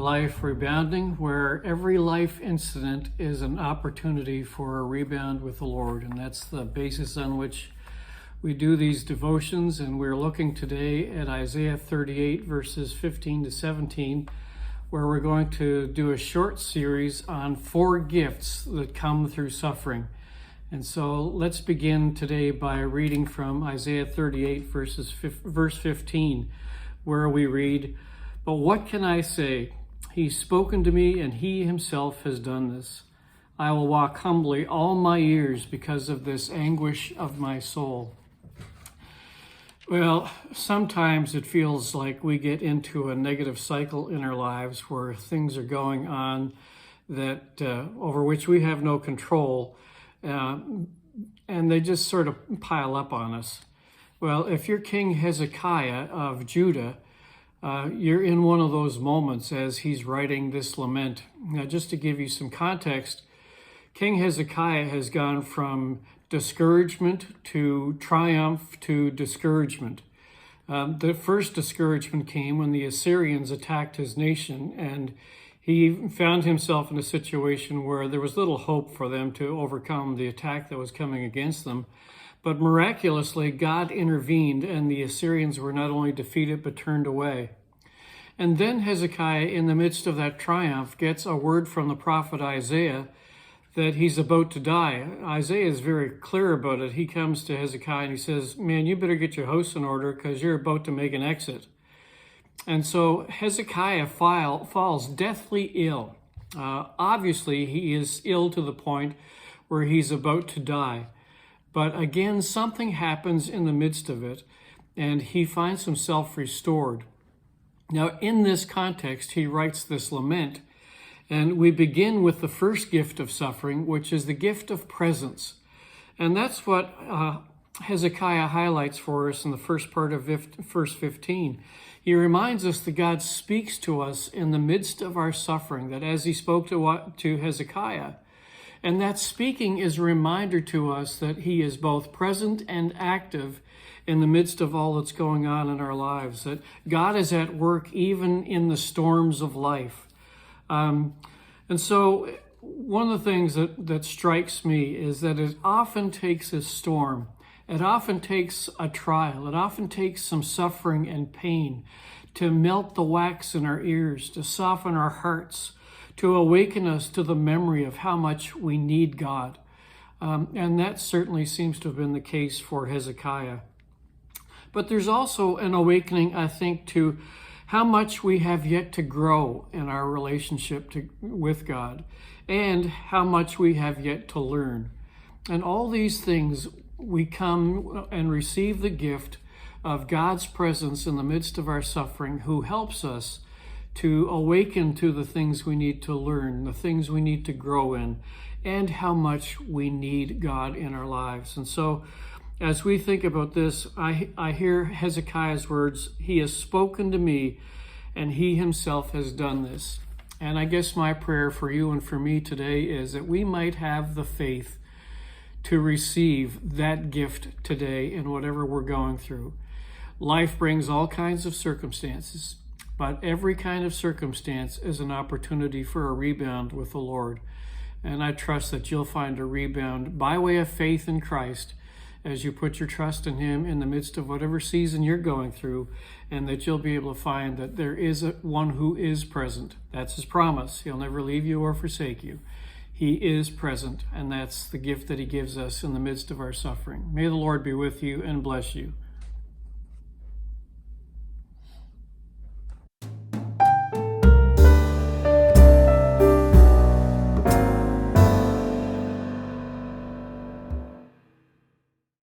Life Rebounding, where every life incident is an opportunity for a rebound with the Lord. And that's the basis on which we do these devotions. And we're looking today at Isaiah 38, verses 15 to 17, where we're going to do a short series on 4 gifts that come through suffering. And so let's begin today by reading from Isaiah 38, verse 15, where we read, "But what can I say? He's spoken to me, and he himself has done this. I will walk humbly all my years because of this anguish of my soul." Well, sometimes it feels like we get into a negative cycle in our lives where things are going on that over which we have no control, and they just sort of pile up on us. Well, if you're King Hezekiah of Judah, you're in one of those moments as he's writing this lament. Now, just to give you some context, King Hezekiah has gone from discouragement to triumph to discouragement. The first discouragement came when the Assyrians attacked his nation, and he found himself in a situation where there was little hope for them to overcome the attack that was coming against them. But miraculously, God intervened, and the Assyrians were not only defeated, but turned away. And then Hezekiah, in the midst of that triumph, gets a word from the prophet Isaiah that he's about to die. Isaiah is very clear about it. He comes to Hezekiah and he says, "Man, you better get your house in order because you're about to make an exit." And so Hezekiah falls deathly ill. Obviously, he is ill to the point where he's about to die. But again, something happens in the midst of it, and he finds himself restored. Now, in this context, he writes this lament, and we begin with the first gift of suffering, which is the gift of presence. And that's what Hezekiah highlights for us in the first part of verse 15. He reminds us that God speaks to us in the midst of our suffering, that as he spoke to Hezekiah, and that speaking is a reminder to us that he is both present and active in the midst of all that's going on in our lives, that God is at work even in the storms of life. And so one of the things that strikes me is that it often takes a storm. It often takes a trial. It often takes some suffering and pain to melt the wax in our ears, to soften our hearts, to awaken us to the memory of how much we need God. And that certainly seems to have been the case for Hezekiah. But there's also an awakening, I think, to how much we have yet to grow in our relationship with God, and how much we have yet to learn. And all these things, we come and receive the gift of God's presence in the midst of our suffering, who helps us to awaken to the things we need to learn, the things we need to grow in, and how much we need God in our lives. And so as we think about this, I hear Hezekiah's words, "He has spoken to me, and he himself has done this." And I guess my prayer for you and for me today is that we might have the faith to receive that gift today in whatever we're going through. Life brings all kinds of circumstances, but every kind of circumstance is an opportunity for a rebound with the Lord. And I trust that you'll find a rebound by way of faith in Christ as you put your trust in him in the midst of whatever season you're going through, and that you'll be able to find that there is one who is present. That's his promise. He'll never leave you or forsake you. He is present, and that's the gift that he gives us in the midst of our suffering. May the Lord be with you and bless you.